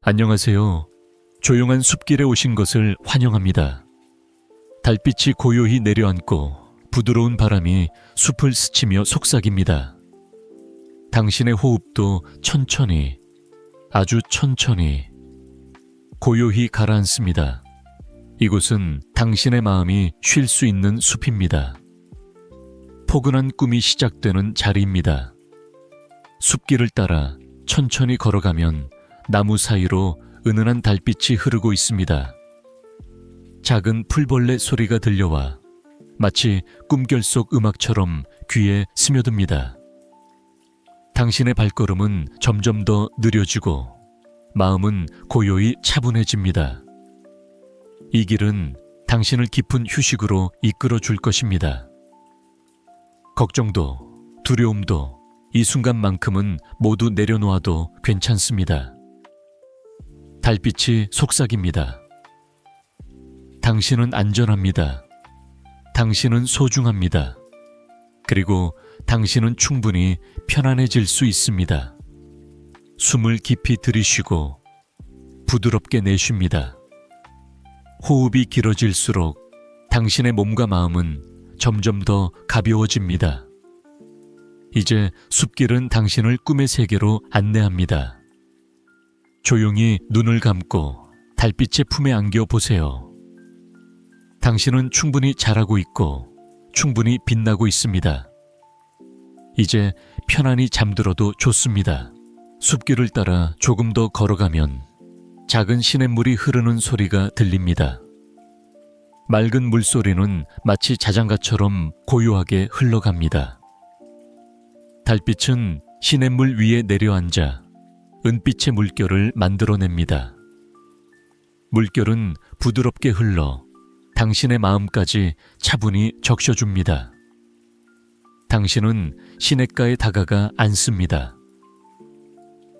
안녕하세요. 조용한 숲길에 오신 것을 환영합니다. 달빛이 고요히 내려앉고 부드러운 바람이 숲을 스치며 속삭입니다. 당신의 호흡도 천천히, 아주 천천히, 고요히 가라앉습니다. 이곳은 당신의 마음이 쉴 수 있는 숲입니다. 포근한 꿈이 시작되는 자리입니다. 숲길을 따라 천천히 걸어가면 나무 사이로 은은한 달빛이 흐르고 있습니다. 작은 풀벌레 소리가 들려와 마치 꿈결 속 음악처럼 귀에 스며듭니다. 당신의 발걸음은 점점 더 느려지고 마음은 고요히 차분해집니다. 이 길은 당신을 깊은 휴식으로 이끌어 줄 것입니다. 걱정도 두려움도 이 순간만큼은 모두 내려놓아도 괜찮습니다. 달빛이 속삭입니다. 당신은 안전합니다. 당신은 소중합니다. 그리고 당신은 충분히 편안해질 수 있습니다. 숨을 깊이 들이쉬고 부드럽게 내쉽니다. 호흡이 길어질수록 당신의 몸과 마음은 점점 더 가벼워집니다. 이제 숲길은 당신을 꿈의 세계로 안내합니다. 조용히 눈을 감고 달빛의 품에 안겨 보세요. 당신은 충분히 잘하고 있고 충분히 빛나고 있습니다. 이제 편안히 잠들어도 좋습니다. 숲길을 따라 조금 더 걸어가면 작은 시냇물이 흐르는 소리가 들립니다. 맑은 물소리는 마치 자장가처럼 고요하게 흘러갑니다. 달빛은 시냇물 위에 내려앉아 은빛의 물결을 만들어냅니다. 물결은 부드럽게 흘러 당신의 마음까지 차분히 적셔줍니다. 당신은 시냇가에 다가가 앉습니다.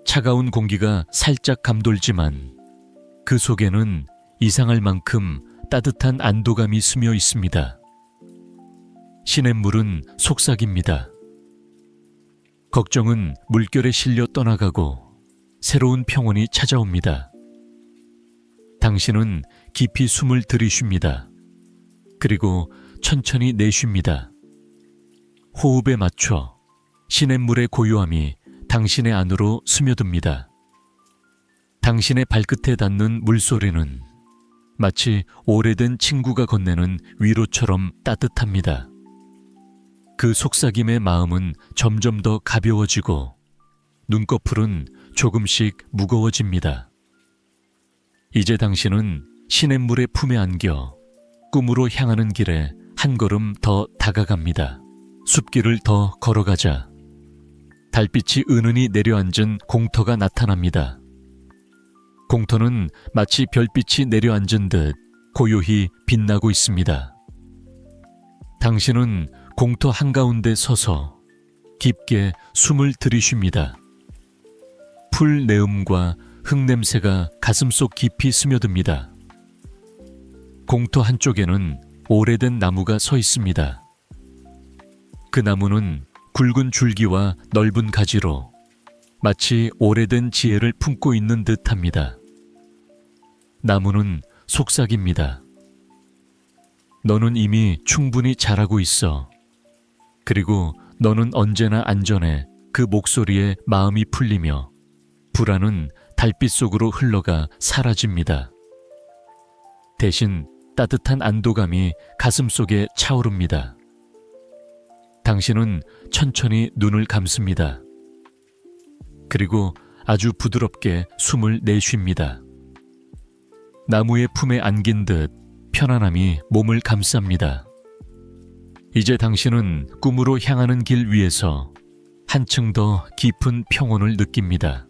차가운 공기가 살짝 감돌지만 그 속에는 이상할 만큼 따뜻한 안도감이 스며 있습니다. 시냇물은 속삭입니다. 걱정은 물결에 실려 떠나가고 새로운 평온이 찾아옵니다. 당신은 깊이 숨을 들이쉽니다. 그리고 천천히 내쉽니다. 호흡에 맞춰 시냇물의 고요함이 당신의 안으로 스며듭니다. 당신의 발끝에 닿는 물소리는 마치 오래된 친구가 건네는 위로처럼 따뜻합니다. 그 속삭임의 마음은 점점 더 가벼워지고 눈꺼풀은 조금씩 무거워집니다. 이제 당신은 시냇물의 품에 안겨 꿈으로 향하는 길에 한 걸음 더 다가갑니다. 숲길을 더 걸어가자 달빛이 은은히 내려앉은 공터가 나타납니다. 공터는 마치 별빛이 내려앉은 듯 고요히 빛나고 있습니다. 당신은 공터 한가운데 서서 깊게 숨을 들이쉽니다. 풀 내음과 흙냄새가 가슴속 깊이 스며듭니다. 공터 한쪽에는 오래된 나무가 서 있습니다. 그 나무는 굵은 줄기와 넓은 가지로 마치 오래된 지혜를 품고 있는 듯합니다. 나무는 속삭입니다. 너는 이미 충분히 잘하고 있어. 그리고 너는 언제나 안전해. 그 목소리에 마음이 풀리며 불안은 달빛 속으로 흘러가 사라집니다. 대신 따뜻한 안도감이 가슴속에 차오릅니다. 당신은 천천히 눈을 감습니다. 그리고 아주 부드럽게 숨을 내쉽니다. 나무의 품에 안긴 듯 편안함이 몸을 감쌉니다. 이제 당신은 꿈으로 향하는 길 위에서 한층 더 깊은 평온을 느낍니다.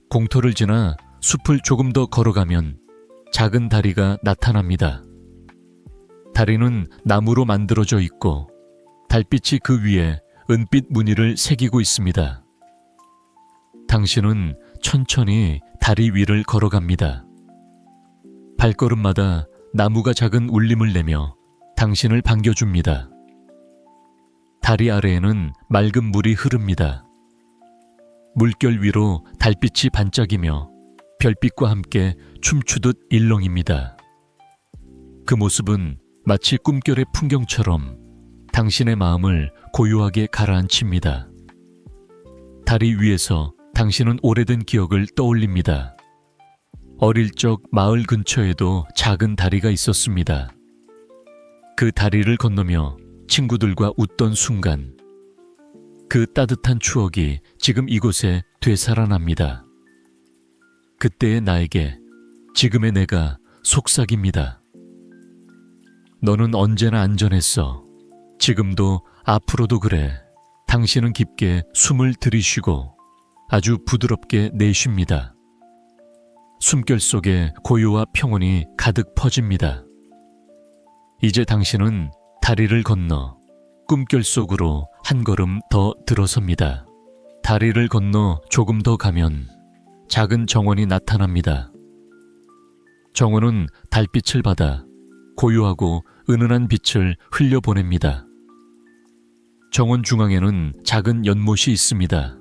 공터를 지나 숲을 조금 더 걸어가면 작은 다리가 나타납니다. 다리는 나무로 만들어져 있고 달빛이 그 위에 은빛 무늬를 새기고 있습니다. 당신은 천천히 다리 위를 걸어갑니다. 발걸음마다 나무가 작은 울림을 내며 당신을 반겨줍니다. 다리 아래에는 맑은 물이 흐릅니다. 물결 위로 달빛이 반짝이며 별빛과 함께 춤추듯 일렁입니다. 그 모습은 마치 꿈결의 풍경처럼 당신의 마음을 고요하게 가라앉힙니다. 다리 위에서 당신은 오래된 기억을 떠올립니다. 어릴 적 마을 근처에도 작은 다리가 있었습니다. 그 다리를 건너며 친구들과 웃던 순간, 그 따뜻한 추억이 지금 이곳에 되살아납니다. 그때의 나에게 지금의 내가 속삭입니다. 너는 언제나 안전했어. 지금도 앞으로도 그래. 당신은 깊게 숨을 들이쉬고 아주 부드럽게 내쉽니다. 숨결 속에 고요와 평온이 가득 퍼집니다. 이제 당신은 다리를 건너 꿈결 속으로 한 걸음 더 들어섭니다. 다리를 건너 조금 더 가면 작은 정원이 나타납니다. 정원은 달빛을 받아 고요하고 은은한 빛을 흘려보냅니다. 정원 중앙에는 작은 연못이 있습니다.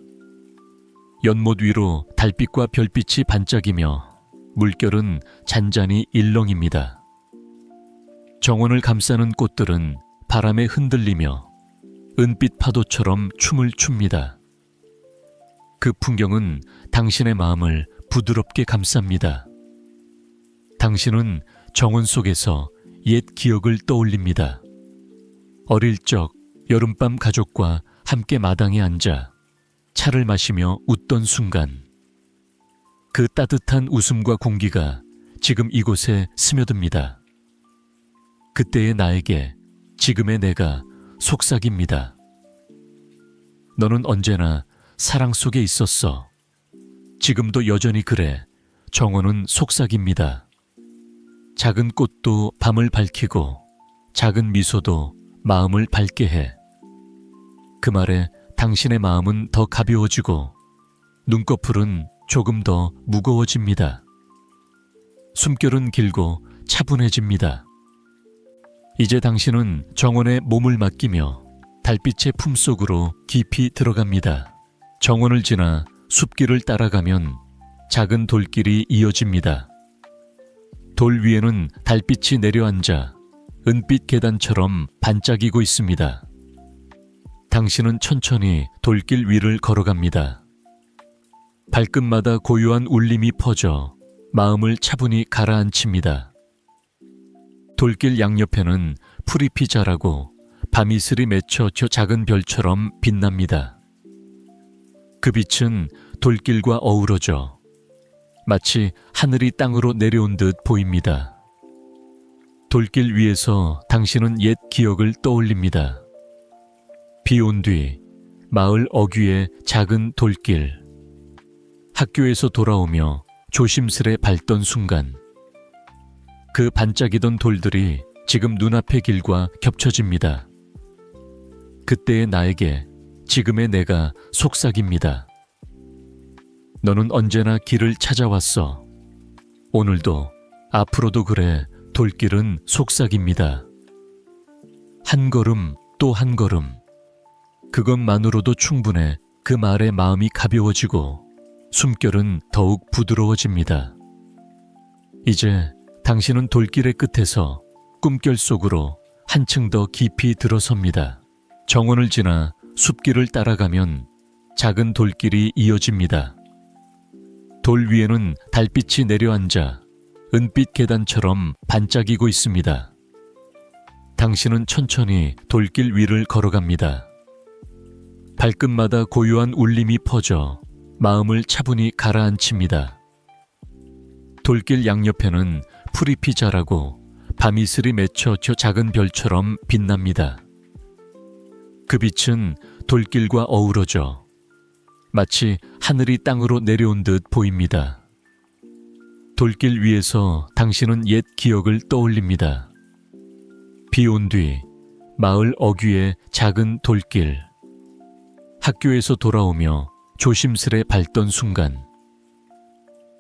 연못 위로 달빛과 별빛이 반짝이며 물결은 잔잔히 일렁입니다. 정원을 감싸는 꽃들은 바람에 흔들리며 은빛 파도처럼 춤을 춥니다. 그 풍경은 당신의 마음을 부드럽게 감쌉니다. 당신은 정원 속에서 옛 기억을 떠올립니다. 어릴 적 여름밤 가족과 함께 마당에 앉아 차를 마시며 웃던 순간, 그 따뜻한 웃음과 공기가 지금 이곳에 스며듭니다. 그때의 나에게 지금의 내가 속삭입니다. 너는 언제나 사랑 속에 있었어. 지금도 여전히 그래. 정원은 속삭입니다. 작은 꽃도 밤을 밝히고 작은 미소도 마음을 밝게 해. 그 말에 당신의 마음은 더 가벼워지고 눈꺼풀은 조금 더 무거워집니다. 숨결은 길고 차분해집니다. 이제 당신은 정원에 몸을 맡기며 달빛의 품속으로 깊이 들어갑니다. 정원을 지나 숲길을 따라가면 작은 돌길이 이어집니다. 돌 위에는 달빛이 내려앉아 은빛 계단처럼 반짝이고 있습니다. 당신은 천천히 돌길 위를 걸어갑니다. 발끝마다 고요한 울림이 퍼져 마음을 차분히 가라앉힙니다. 돌길 양옆에는 풀잎이 자라고 밤이슬이 맺혀 저 작은 별처럼 빛납니다. 그 빛은 돌길과 어우러져 마치 하늘이 땅으로 내려온 듯 보입니다. 돌길 위에서 당신은 옛 기억을 떠올립니다. 비 온 뒤 마을 어귀의 작은 돌길, 학교에서 돌아오며 조심스레 밟던 순간, 그 반짝이던 돌들이 지금 눈앞의 길과 겹쳐집니다. 그때의 나에게 지금의 내가 속삭입니다. 너는 언제나 길을 찾아왔어. 오늘도 앞으로도 그래. 돌길은 속삭입니다. 한 걸음 또 한 걸음. 그것만으로도 충분해. 그 말에 마음이 가벼워지고 숨결은 더욱 부드러워집니다. 이제 당신은 돌길의 끝에서 꿈결 속으로 한층 더 깊이 들어섭니다. 정원을 지나 숲길을 따라가면 작은 돌길이 이어집니다. 돌 위에는 달빛이 내려앉아 은빛 계단처럼 반짝이고 있습니다. 당신은 천천히 돌길 위를 걸어갑니다. 발끝마다 고요한 울림이 퍼져 마음을 차분히 가라앉힙니다. 돌길 양옆에는 풀잎이 자라고 밤이슬이 맺혀 저 작은 별처럼 빛납니다. 그 빛은 돌길과 어우러져 마치 하늘이 땅으로 내려온 듯 보입니다. 돌길 위에서 당신은 옛 기억을 떠올립니다. 비 온 뒤 마을 어귀의 작은 돌길, 학교에서 돌아오며 조심스레 밟던 순간,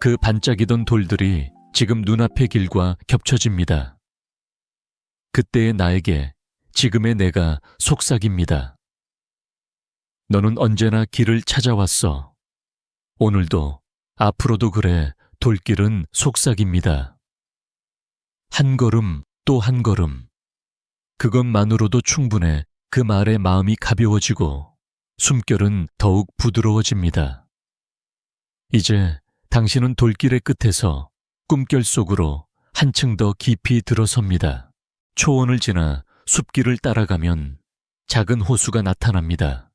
그 반짝이던 돌들이 지금 눈앞의 길과 겹쳐집니다. 그때의 나에게 지금의 내가 속삭입니다. 너는 언제나 길을 찾아왔어. 오늘도 앞으로도 그래. 돌길은 속삭입니다. 한 걸음 또 한 걸음. 그것만으로도 충분해 그 말에 마음이 가벼워지고 숨결은 더욱 부드러워집니다. 이제 당신은 돌길의 끝에서 꿈결 속으로 한층 더 깊이 들어섭니다. 초원을 지나 숲길을 따라가면 작은 호수가 나타납니다.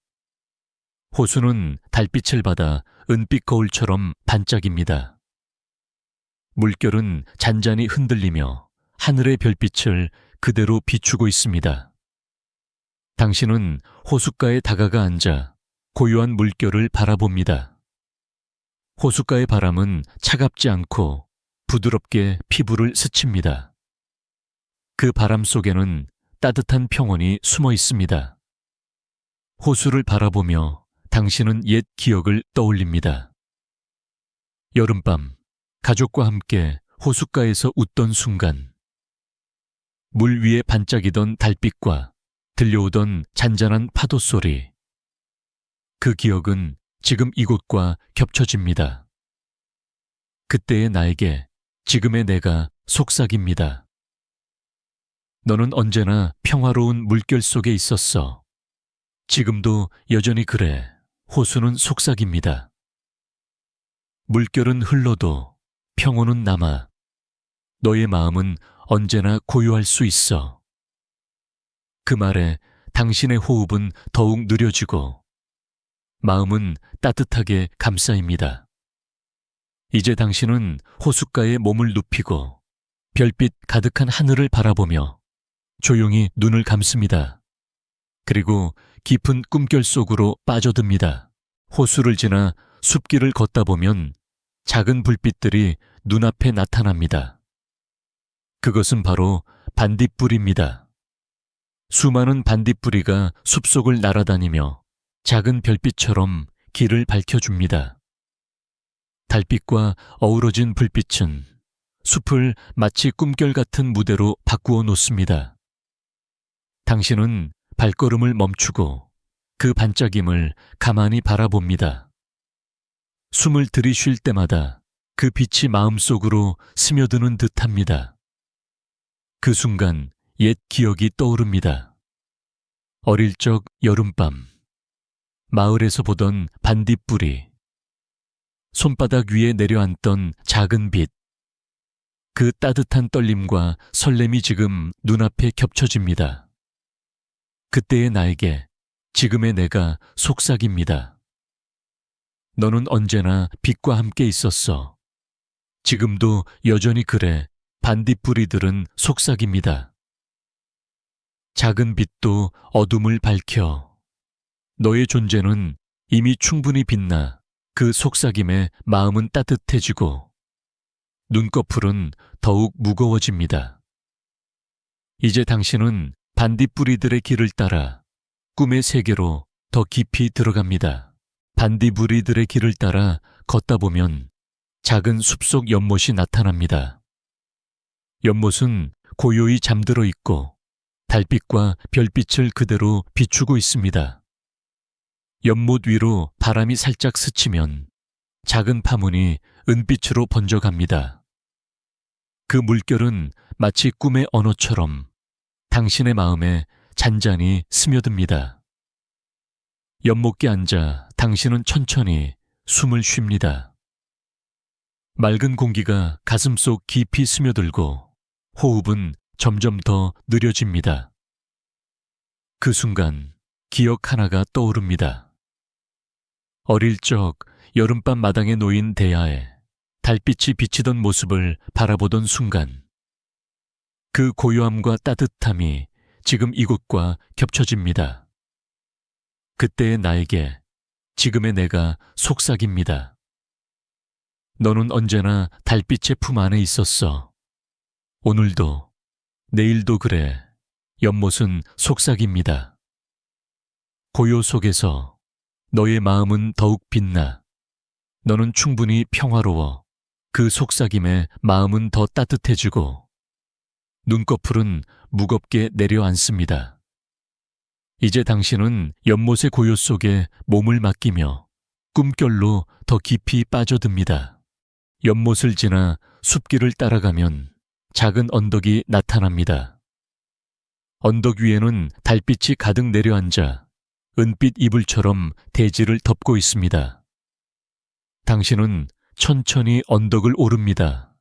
호수는 달빛을 받아 은빛 거울처럼 반짝입니다. 물결은 잔잔히 흔들리며 하늘의 별빛을 그대로 비추고 있습니다. 당신은 호숫가에 다가가 앉아 고요한 물결을 바라봅니다. 호숫가의 바람은 차갑지 않고 부드럽게 피부를 스칩니다. 그 바람 속에는 따뜻한 평온이 숨어 있습니다. 호수를 바라보며 당신은 옛 기억을 떠올립니다. 여름밤, 가족과 함께 호숫가에서 웃던 순간, 물 위에 반짝이던 달빛과 들려오던 잔잔한 파도 소리. 그 기억은 지금 이곳과 겹쳐집니다. 그때의 나에게 지금의 내가 속삭입니다. 너는 언제나 평화로운 물결 속에 있었어. 지금도 여전히 그래. 호수는 속삭입니다. 물결은 흘러도 평온은 남아. 너의 마음은 언제나 고요할 수 있어. 그 말에 당신의 호흡은 더욱 느려지고 마음은 따뜻하게 감싸입니다. 이제 당신은 호숫가에 몸을 눕히고 별빛 가득한 하늘을 바라보며 조용히 눈을 감습니다. 그리고 깊은 꿈결 속으로 빠져듭니다. 호수를 지나 숲길을 걷다 보면 작은 불빛들이 눈앞에 나타납니다. 그것은 바로 반딧불입니다. 수많은 반딧불이가 숲속을 날아다니며 작은 별빛처럼 길을 밝혀줍니다. 달빛과 어우러진 불빛은 숲을 마치 꿈결 같은 무대로 바꾸어 놓습니다. 당신은 발걸음을 멈추고 그 반짝임을 가만히 바라봅니다. 숨을 들이쉴 때마다 그 빛이 마음속으로 스며드는 듯합니다. 그 순간 옛 기억이 떠오릅니다. 어릴 적 여름밤, 마을에서 보던 반딧불이, 손바닥 위에 내려앉던 작은 빛, 그 따뜻한 떨림과 설렘이 지금 눈앞에 겹쳐집니다. 그때의 나에게 지금의 내가 속삭입니다. 너는 언제나 빛과 함께 있었어. 지금도 여전히 그래. 반딧불이들은 속삭입니다. 작은 빛도 어둠을 밝혀. 너의 존재는 이미 충분히 빛나 그 속삭임에 마음은 따뜻해지고 눈꺼풀은 더욱 무거워집니다. 이제 당신은 반딧불이들의 길을 따라 꿈의 세계로 더 깊이 들어갑니다. 반딧불이들의 길을 따라 걷다 보면 작은 숲속 연못이 나타납니다. 연못은 고요히 잠들어 있고 달빛과 별빛을 그대로 비추고 있습니다. 연못 위로 바람이 살짝 스치면 작은 파문이 은빛으로 번져갑니다. 그 물결은 마치 꿈의 언어처럼 당신의 마음에 잔잔히 스며듭니다. 연못께 앉아 당신은 천천히 숨을 쉽니다. 맑은 공기가 가슴속 깊이 스며들고 호흡은 점점 더 느려집니다. 그 순간 기억 하나가 떠오릅니다. 어릴 적 여름밤 마당에 놓인 대야에 달빛이 비치던 모습을 바라보던 순간, 그 고요함과 따뜻함이 지금 이곳과 겹쳐집니다. 그때의 나에게 지금의 내가 속삭입니다. 너는 언제나 달빛의 품 안에 있었어. 오늘도, 내일도 그래. 연못은 속삭입니다. 고요 속에서 너의 마음은 더욱 빛나. 너는 충분히 평화로워. 그 속삭임에 마음은 더 따뜻해지고 눈꺼풀은 무겁게 내려앉습니다. 이제 당신은 연못의 고요 속에 몸을 맡기며 꿈결로 더 깊이 빠져듭니다. 연못을 지나 숲길을 따라가면 작은 언덕이 나타납니다. 언덕 위에는 달빛이 가득 내려앉아 은빛 이불처럼 대지를 덮고 있습니다. 당신은 천천히 언덕을 오릅니다.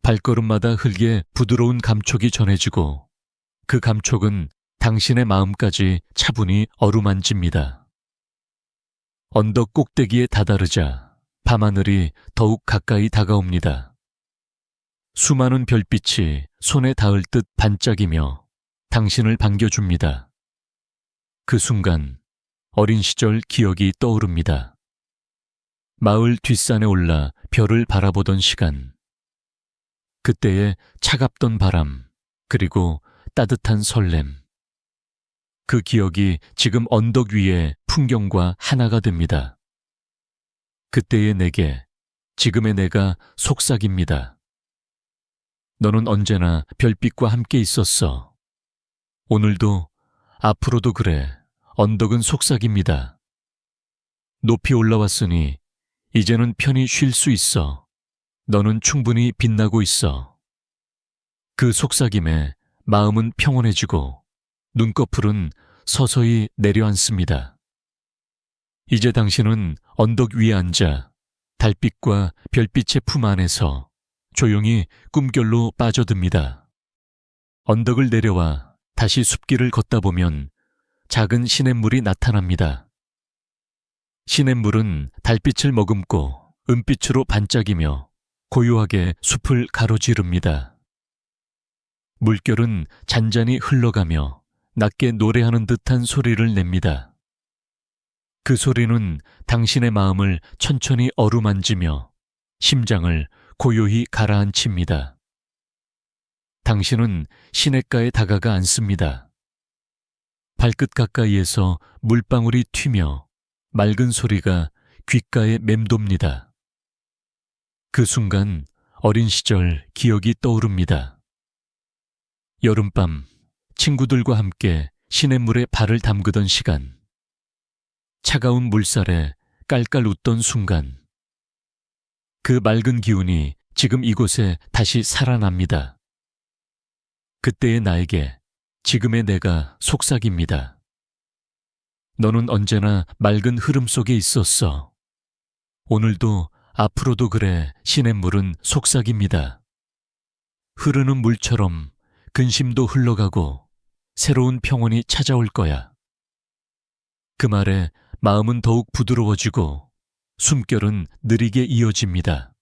발걸음마다 흙에 부드러운 감촉이 전해지고 그 감촉은 당신의 마음까지 차분히 어루만집니다. 언덕 꼭대기에 다다르자 밤하늘이 더욱 가까이 다가옵니다. 수많은 별빛이 손에 닿을 듯 반짝이며 당신을 반겨줍니다. 그 순간 어린 시절 기억이 떠오릅니다. 마을 뒷산에 올라 별을 바라보던 시간. 그때의 차갑던 바람, 그리고 따뜻한 설렘. 그 기억이 지금 언덕 위의 풍경과 하나가 됩니다. 그때의 내게, 지금의 내가 속삭입니다. 너는 언제나 별빛과 함께 있었어. 오늘도, 앞으로도 그래. 언덕은 속삭입니다. 높이 올라왔으니 이제는 편히 쉴 수 있어. 너는 충분히 빛나고 있어. 그 속삭임에 마음은 평온해지고 눈꺼풀은 서서히 내려앉습니다. 이제 당신은 언덕 위에 앉아 달빛과 별빛의 품 안에서 조용히 꿈결로 빠져듭니다. 언덕을 내려와 다시 숲길을 걷다 보면 작은 시냇물이 나타납니다. 시냇물은 달빛을 머금고 은빛으로 반짝이며 고요하게 숲을 가로지릅니다. 물결은 잔잔히 흘러가며 낮게 노래하는 듯한 소리를 냅니다. 그 소리는 당신의 마음을 천천히 어루만지며 심장을 고요히 가라앉힙니다. 당신은 시냇가에 다가가 앉습니다. 발끝 가까이에서 물방울이 튀며 맑은 소리가 귓가에 맴돕니다. 그 순간 어린 시절 기억이 떠오릅니다. 여름밤 친구들과 함께 시냇물에 발을 담그던 시간. 차가운 물살에 깔깔 웃던 순간. 그 맑은 기운이 지금 이곳에 다시 살아납니다. 그때의 나에게 지금의 내가 속삭입니다. 너는 언제나 맑은 흐름 속에 있었어. 오늘도 앞으로도 그래. 시냇물은 속삭입니다. 흐르는 물처럼 근심도 흘러가고 새로운 평온이 찾아올 거야. 그 말에 마음은 더욱 부드러워지고 숨결은 느리게 이어집니다.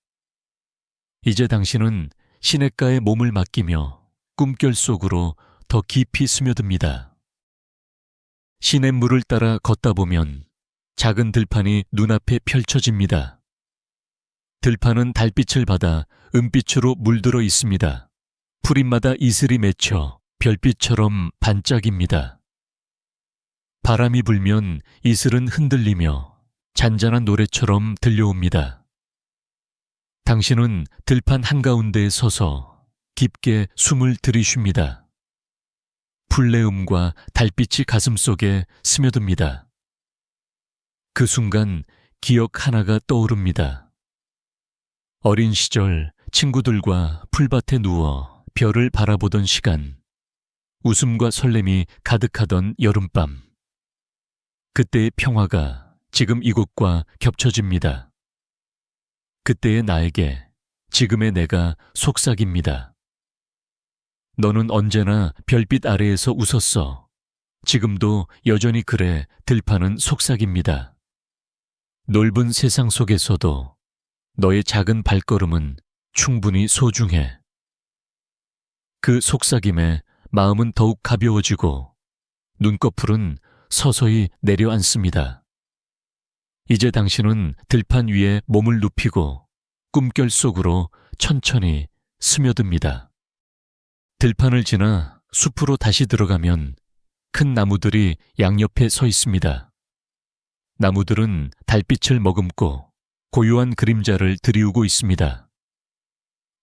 이제 당신은 시냇가에 몸을 맡기며 꿈결 속으로 더 깊이 스며듭니다. 시냇물을 따라 걷다 보면 작은 들판이 눈앞에 펼쳐집니다. 들판은 달빛을 받아 은빛으로 물들어 있습니다. 풀잎마다 이슬이 맺혀 별빛처럼 반짝입니다. 바람이 불면 이슬은 흔들리며 잔잔한 노래처럼 들려옵니다. 당신은 들판 한가운데에 서서 깊게 숨을 들이쉽니다. 풀내음과 달빛이 가슴속에 스며듭니다. 그 순간 기억 하나가 떠오릅니다. 어린 시절 친구들과 풀밭에 누워 별을 바라보던 시간. 웃음과 설렘이 가득하던 여름밤. 그때의 평화가 지금 이곳과 겹쳐집니다. 그때의 나에게 지금의 내가 속삭입니다. 너는 언제나 별빛 아래에서 웃었어. 지금도 여전히 그래. 들판은 속삭입니다. 넓은 세상 속에서도 너의 작은 발걸음은 충분히 소중해. 그 속삭임에 마음은 더욱 가벼워지고 눈꺼풀은 서서히 내려앉습니다. 이제 당신은 들판 위에 몸을 눕히고 꿈결 속으로 천천히 스며듭니다. 들판을 지나 숲으로 다시 들어가면 큰 나무들이 양옆에 서 있습니다. 나무들은 달빛을 머금고 고요한 그림자를 드리우고 있습니다.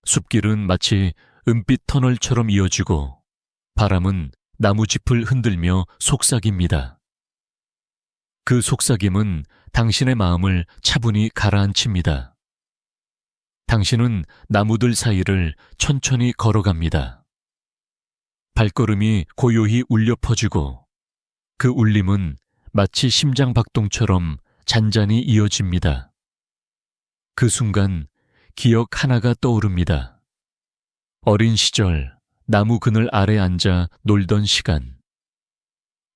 숲길은 마치 은빛 터널처럼 이어지고 바람은 나무짚을 흔들며 속삭입니다. 그 속삭임은 당신의 마음을 차분히 가라앉힙니다. 당신은 나무들 사이를 천천히 걸어갑니다. 발걸음이 고요히 울려 퍼지고 그 울림은 마치 심장박동처럼 잔잔히 이어집니다. 그 순간 기억 하나가 떠오릅니다. 어린 시절 나무 그늘 아래 앉아 놀던 시간.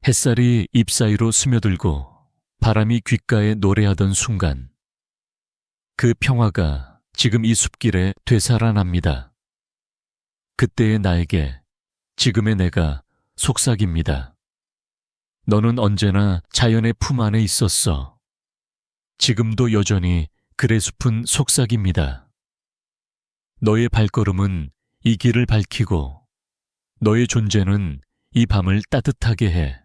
햇살이 잎 사이로 스며들고 바람이 귓가에 노래하던 순간. 그 평화가 지금 이 숲길에 되살아납니다. 그때의 나에게 지금의 내가 속삭입니다. 너는 언제나 자연의 품 안에 있었어. 지금도 여전히 그래 숲은 속삭입니다. 너의 발걸음은 이 길을 밝히고 너의 존재는 이 밤을 따뜻하게 해.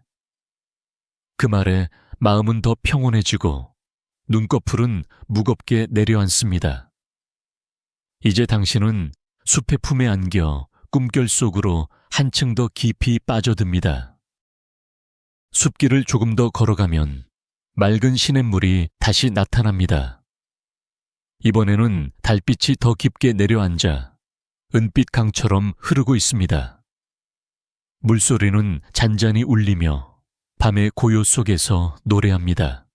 그 말에 마음은 더 평온해지고 눈꺼풀은 무겁게 내려앉습니다. 이제 당신은 숲의 품에 안겨 꿈결 속으로 한층 더 깊이 빠져듭니다. 숲길을 조금 더 걸어가면 맑은 시냇물이 다시 나타납니다. 이번에는 달빛이 더 깊게 내려앉아 은빛 강처럼 흐르고 있습니다. 물소리는 잔잔히 울리며 밤의 고요 속에서 노래합니다.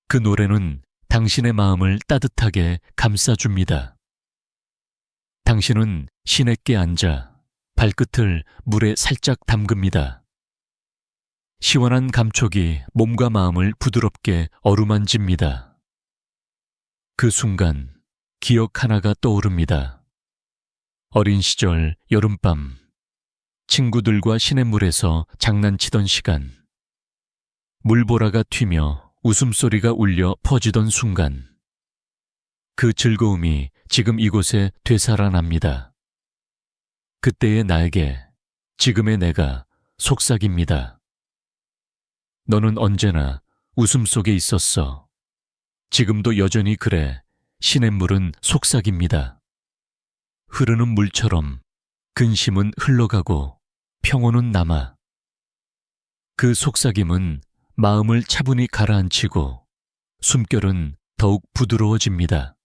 그 노래는 당신의 마음을 따뜻하게 감싸줍니다. 당신은 시냇가에 앉아 발끝을 물에 살짝 담급니다. 시원한 감촉이 몸과 마음을 부드럽게 어루만집니다. 그 순간 기억 하나가 떠오릅니다. 어린 시절 여름밤, 친구들과 시냇물에서 장난치던 시간, 물보라가 튀며 웃음소리가 울려 퍼지던 순간, 그 즐거움이 지금 이곳에 되살아납니다. 그때의 나에게 지금의 내가 속삭입니다. 너는 언제나 웃음 속에 있었어. 지금도 여전히 그래. 시냇물은 속삭입니다. 흐르는 물처럼 근심은 흘러가고 평온은 남아. 그 속삭임은 마음을 차분히 가라앉히고 숨결은 더욱 부드러워집니다.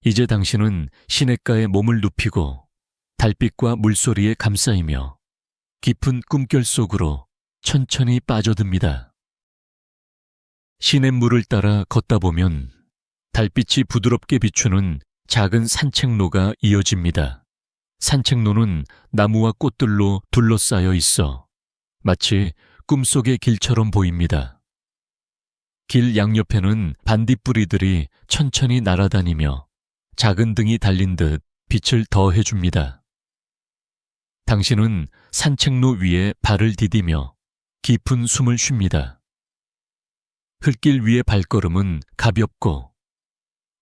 이제 당신은 시냇가에 몸을 눕히고 달빛과 물소리에 감싸이며 깊은 꿈결 속으로 천천히 빠져듭니다. 시냇물을 따라 걷다 보면 달빛이 부드럽게 비추는 작은 산책로가 이어집니다. 산책로는 나무와 꽃들로 둘러싸여 있어 마치 꿈속의 길처럼 보입니다. 길 양옆에는 반딧불이들이 천천히 날아다니며 작은 등이 달린 듯 빛을 더해줍니다. 당신은 산책로 위에 발을 디디며 깊은 숨을 쉽니다. 흙길 위의 발걸음은 가볍고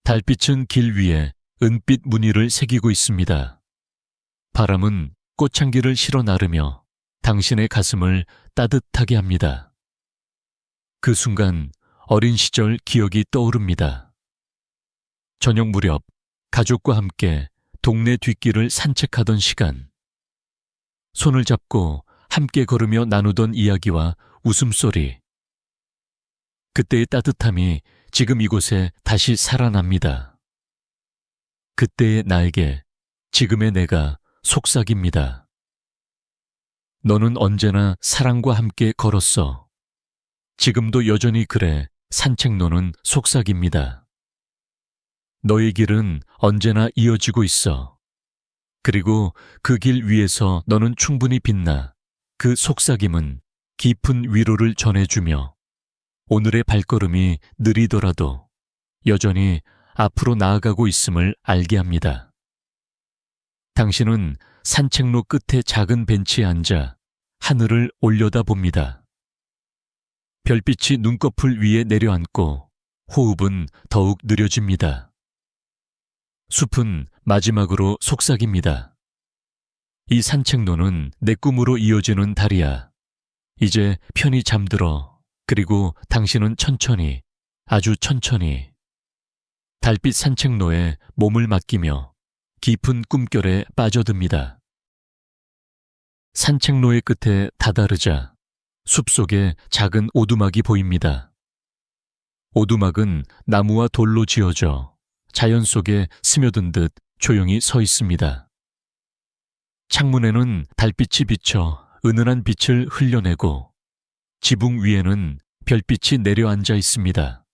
달빛은 길 위에 은빛 무늬를 새기고 있습니다. 바람은 꽃향기를 실어 나르며 당신의 가슴을 따뜻하게 합니다. 그 순간 어린 시절 기억이 떠오릅니다. 저녁 무렵 가족과 함께 동네 뒷길을 산책하던 시간, 손을 잡고 함께 걸으며 나누던 이야기와 웃음소리, 그때의 따뜻함이 지금 이곳에 다시 살아납니다. 그때의 나에게 지금의 내가 속삭입니다. 너는 언제나 사랑과 함께 걸었어. 지금도 여전히 그래. 산책로는 속삭입니다. 너의 길은 언제나 이어지고 있어. 그리고 그 길 위에서 너는 충분히 빛나. 그 속삭임은 깊은 위로를 전해주며 오늘의 발걸음이 느리더라도 여전히 앞으로 나아가고 있음을 알게 합니다. 당신은 산책로 끝에 작은 벤치에 앉아 하늘을 올려다봅니다. 별빛이 눈꺼풀 위에 내려앉고 호흡은 더욱 느려집니다. 숲은 마지막으로 속삭입니다. 이 산책로는 내 꿈으로 이어지는 다리야. 이제 편히 잠들어. 그리고 당신은 천천히, 아주 천천히 달빛 산책로에 몸을 맡기며 깊은 꿈결에 빠져듭니다. 산책로의 끝에 다다르자 숲속에 작은 오두막이 보입니다. 오두막은 나무와 돌로 지어져 자연 속에 스며든 듯 조용히 서 있습니다. 창문에는 달빛이 비쳐 은은한 빛을 흘려내고 지붕 위에는 별빛이 내려앉아 있습니다.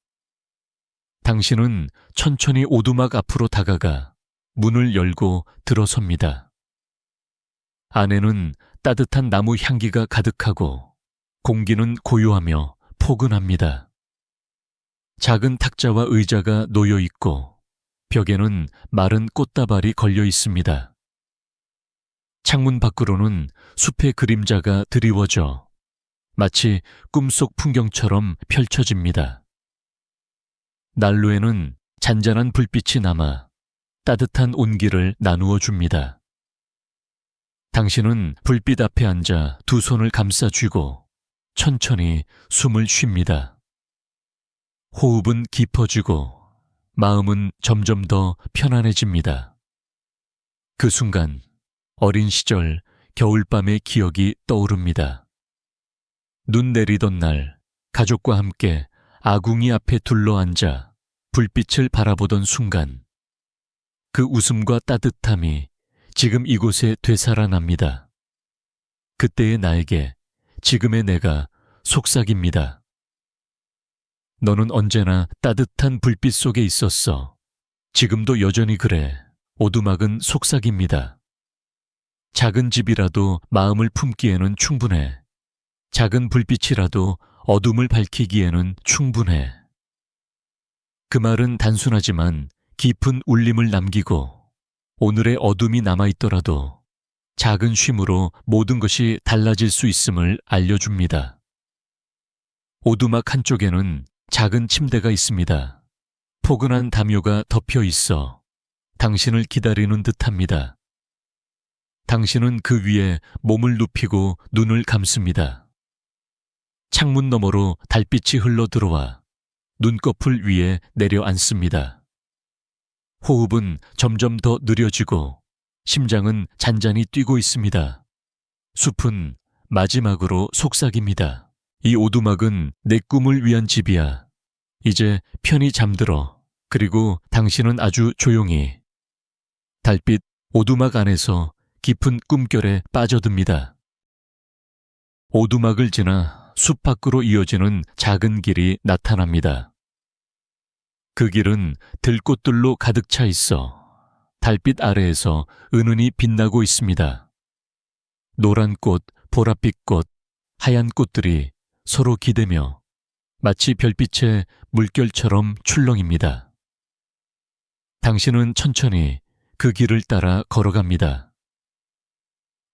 당신은 천천히 오두막 앞으로 다가가 문을 열고 들어섭니다. 안에는 따뜻한 나무 향기가 가득하고 공기는 고요하며 포근합니다. 작은 탁자와 의자가 놓여 있고 벽에는 마른 꽃다발이 걸려 있습니다. 창문 밖으로는 숲의 그림자가 드리워져 마치 꿈속 풍경처럼 펼쳐집니다. 난로에는 잔잔한 불빛이 남아 따뜻한 온기를 나누어 줍니다. 당신은 불빛 앞에 앉아 두 손을 감싸 쥐고 천천히 숨을 쉽니다. 호흡은 깊어지고 마음은 점점 더 편안해집니다. 그 순간 어린 시절 겨울밤의 기억이 떠오릅니다. 눈 내리던 날 가족과 함께 아궁이 앞에 둘러앉아 불빛을 바라보던 순간 그 웃음과 따뜻함이 지금 이곳에 되살아납니다. 그때의 나에게 지금의 내가 속삭입니다. 너는 언제나 따뜻한 불빛 속에 있었어. 지금도 여전히 그래. 오두막은 속삭입니다. 작은 집이라도 마음을 품기에는 충분해. 작은 불빛이라도 어둠을 밝히기에는 충분해. 그 말은 단순하지만 깊은 울림을 남기고 오늘의 어둠이 남아있더라도 작은 쉼으로 모든 것이 달라질 수 있음을 알려줍니다. 오두막 한쪽에는 작은 침대가 있습니다. 포근한 담요가 덮여 있어 당신을 기다리는 듯합니다. 당신은 그 위에 몸을 눕히고 눈을 감습니다. 창문 너머로 달빛이 흘러들어와 눈꺼풀 위에 내려앉습니다. 호흡은 점점 더 느려지고 심장은 잔잔히 뛰고 있습니다. 숲은 마지막으로 속삭입니다. 이 오두막은 내 꿈을 위한 집이야. 이제 편히 잠들어. 그리고 당신은 아주 조용히 달빛 오두막 안에서 깊은 꿈결에 빠져듭니다. 오두막을 지나 숲 밖으로 이어지는 작은 길이 나타납니다. 그 길은 들꽃들로 가득 차 있어 달빛 아래에서 은은히 빛나고 있습니다. 노란 꽃, 보랏빛 꽃, 하얀 꽃들이 서로 기대며 마치 별빛의 물결처럼 출렁입니다. 당신은 천천히 그 길을 따라 걸어갑니다.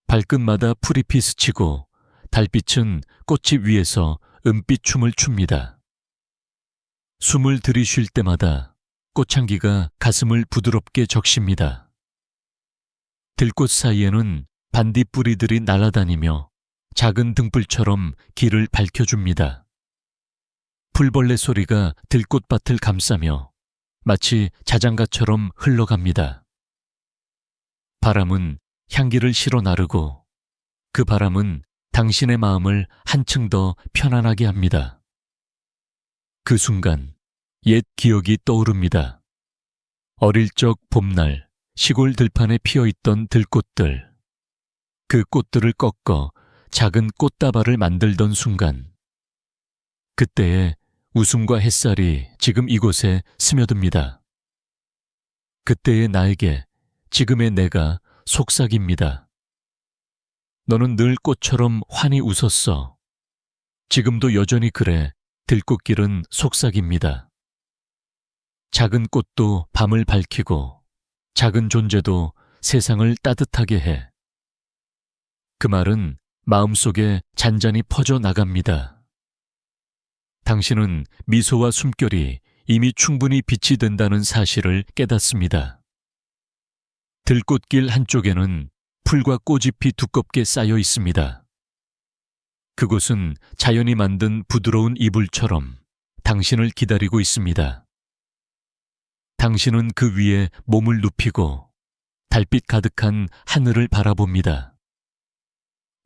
발끝마다 풀잎이 스치고 달빛은 꽃잎 위에서 은빛 춤을 춥니다. 숨을 들이쉴 때마다 꽃향기가 가슴을 부드럽게 적십니다. 들꽃 사이에는 반딧불이들이 날아다니며 작은 등불처럼 길을 밝혀줍니다. 풀벌레 소리가 들꽃밭을 감싸며 마치 자장가처럼 흘러갑니다. 바람은 향기를 실어 나르고 그 바람은 당신의 마음을 한층 더 편안하게 합니다. 그 순간 옛 기억이 떠오릅니다. 어릴 적 봄날 시골 들판에 피어있던 들꽃들. 그 꽃들을 꺾어 작은 꽃다발을 만들던 순간. 그때의 웃음과 햇살이 지금 이곳에 스며듭니다. 그때의 나에게 지금의 내가 속삭입니다. 너는 늘 꽃처럼 환히 웃었어. 지금도 여전히 그래. 들꽃길은 속삭입니다. 작은 꽃도 밤을 밝히고 작은 존재도 세상을 따뜻하게 해. 그 말은 마음속에 잔잔히 퍼져 나갑니다. 당신은 미소와 숨결이 이미 충분히 빛이 된다는 사실을 깨닫습니다. 들꽃길 한쪽에는 풀과 꽃잎이 두껍게 쌓여 있습니다. 그곳은 자연이 만든 부드러운 이불처럼 당신을 기다리고 있습니다. 당신은 그 위에 몸을 눕히고 달빛 가득한 하늘을 바라봅니다.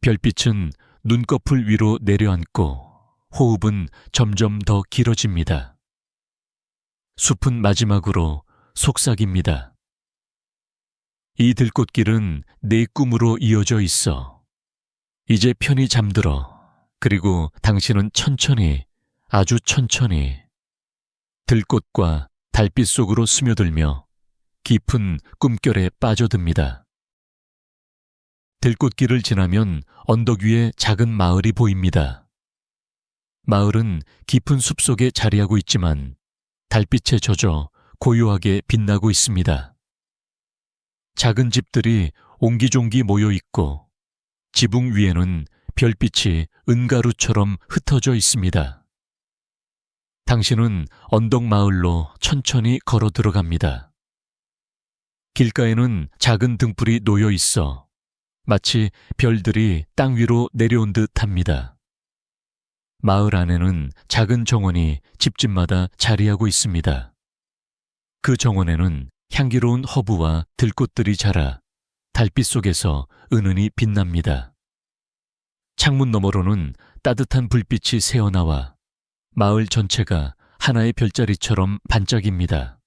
별빛은 눈꺼풀 위로 내려앉고 호흡은 점점 더 길어집니다. 숲은 마지막으로 속삭입니다. 이 들꽃길은 내 꿈으로 이어져 있어. 이제 편히 잠들어. 그리고 당신은 천천히, 아주 천천히 들꽃과 달빛 속으로 스며들며 깊은 꿈결에 빠져듭니다. 들꽃길을 지나면 언덕 위에 작은 마을이 보입니다. 마을은 깊은 숲속에 자리하고 있지만 달빛에 젖어 고요하게 빛나고 있습니다. 작은 집들이 옹기종기 모여 있고 지붕 위에는 별빛이 은가루처럼 흩어져 있습니다. 당신은 언덕 마을로 천천히 걸어 들어갑니다. 길가에는 작은 등불이 놓여 있어 마치 별들이 땅 위로 내려온 듯합니다. 마을 안에는 작은 정원이 집집마다 자리하고 있습니다. 그 정원에는 향기로운 허브와 들꽃들이 자라 달빛 속에서 은은히 빛납니다. 창문 너머로는 따뜻한 불빛이 새어나와 마을 전체가 하나의 별자리처럼 반짝입니다.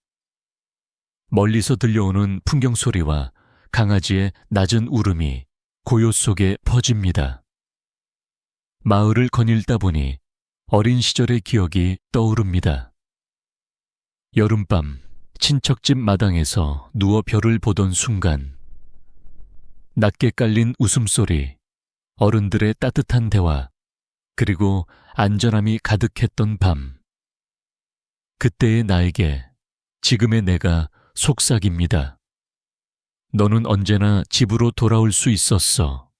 멀리서 들려오는 풍경 소리와 강아지의 낮은 울음이 고요 속에 퍼집니다. 마을을 거닐다 보니 어린 시절의 기억이 떠오릅니다. 여름밤 친척집 마당에서 누워 별을 보던 순간, 낮게 깔린 웃음소리, 어른들의 따뜻한 대화, 그리고 안전함이 가득했던 밤. 그때의 나에게 지금의 내가 속삭입니다. 너는 언제나 집으로 돌아올 수 있었어.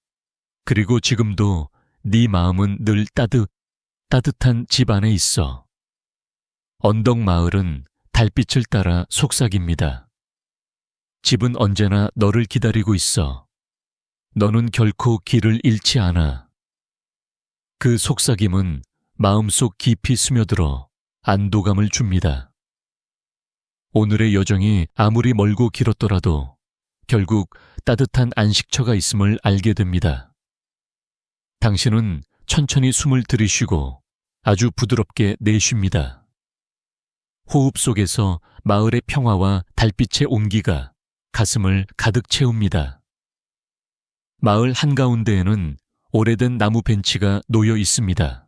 그리고 지금도 네 마음은 늘 따뜻한 집 안에 있어. 언덕 마을은 달빛을 따라 속삭입니다. 집은 언제나 너를 기다리고 있어. 너는 결코 길을 잃지 않아. 그 속삭임은 마음속 깊이 스며들어 안도감을 줍니다. 오늘의 여정이 아무리 멀고 길었더라도 결국 따뜻한 안식처가 있음을 알게 됩니다. 당신은 천천히 숨을 들이쉬고 아주 부드럽게 내쉽니다. 호흡 속에서 마을의 평화와 달빛의 온기가 가슴을 가득 채웁니다. 마을 한가운데에는 오래된 나무 벤치가 놓여 있습니다.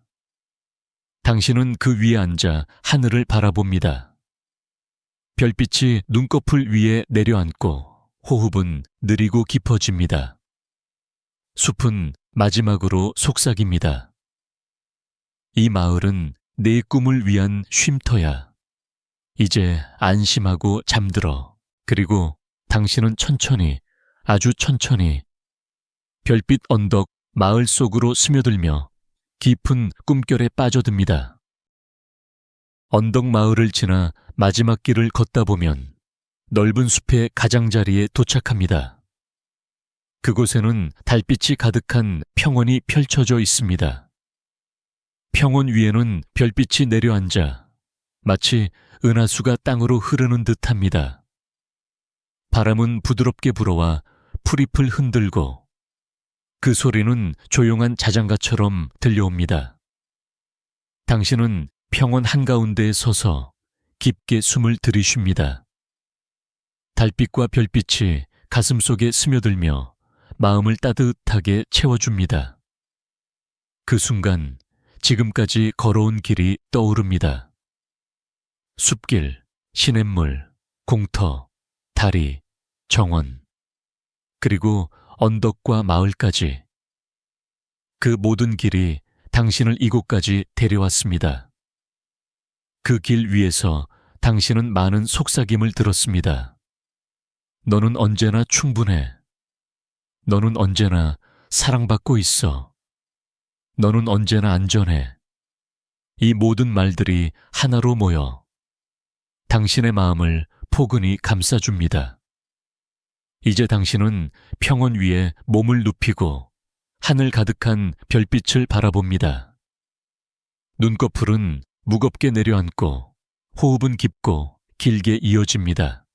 당신은 그 위에 앉아 하늘을 바라봅니다. 별빛이 눈꺼풀 위에 내려앉고 호흡은 느리고 깊어집니다. 숲은 마지막으로 속삭입니다. 이 마을은 내 꿈을 위한 쉼터야. 이제 안심하고 잠들어. 그리고 당신은 천천히, 아주 천천히 별빛 언덕 마을 속으로 스며들며 깊은 꿈결에 빠져듭니다. 언덕 마을을 지나 마지막 길을 걷다 보면 넓은 숲의 가장자리에 도착합니다. 그곳에는 달빛이 가득한 평원이 펼쳐져 있습니다. 평원 위에는 별빛이 내려앉아 마치 은하수가 땅으로 흐르는 듯합니다. 바람은 부드럽게 불어와 풀잎을 흔들고 그 소리는 조용한 자장가처럼 들려옵니다. 당신은 평원 한가운데에 서서 깊게 숨을 들이쉽니다. 달빛과 별빛이 가슴속에 스며들며 마음을 따뜻하게 채워줍니다. 그 순간 지금까지 걸어온 길이 떠오릅니다. 숲길, 시냇물, 공터, 다리, 정원, 그리고 언덕과 마을까지. 그 모든 길이 당신을 이곳까지 데려왔습니다. 그 길 위에서 당신은 많은 속삭임을 들었습니다. 너는 언제나 충분해. 너는 언제나 사랑받고 있어. 너는 언제나 안전해. 이 모든 말들이 하나로 모여 당신의 마음을 포근히 감싸줍니다. 이제 당신은 평원 위에 몸을 눕히고 하늘 가득한 별빛을 바라봅니다. 눈꺼풀은 무겁게 내려앉고 호흡은 깊고 길게 이어집니다.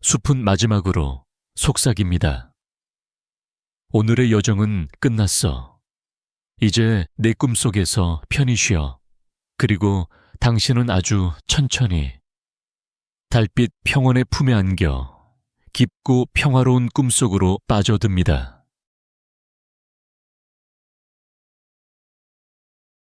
숲은 마지막으로 속삭입니다. 오늘의 여정은 끝났어. 이제 내 꿈속에서 편히 쉬어. 그리고 당신은 아주 천천히, 달빛 평원의 품에 안겨 깊고 평화로운 꿈속으로 빠져듭니다.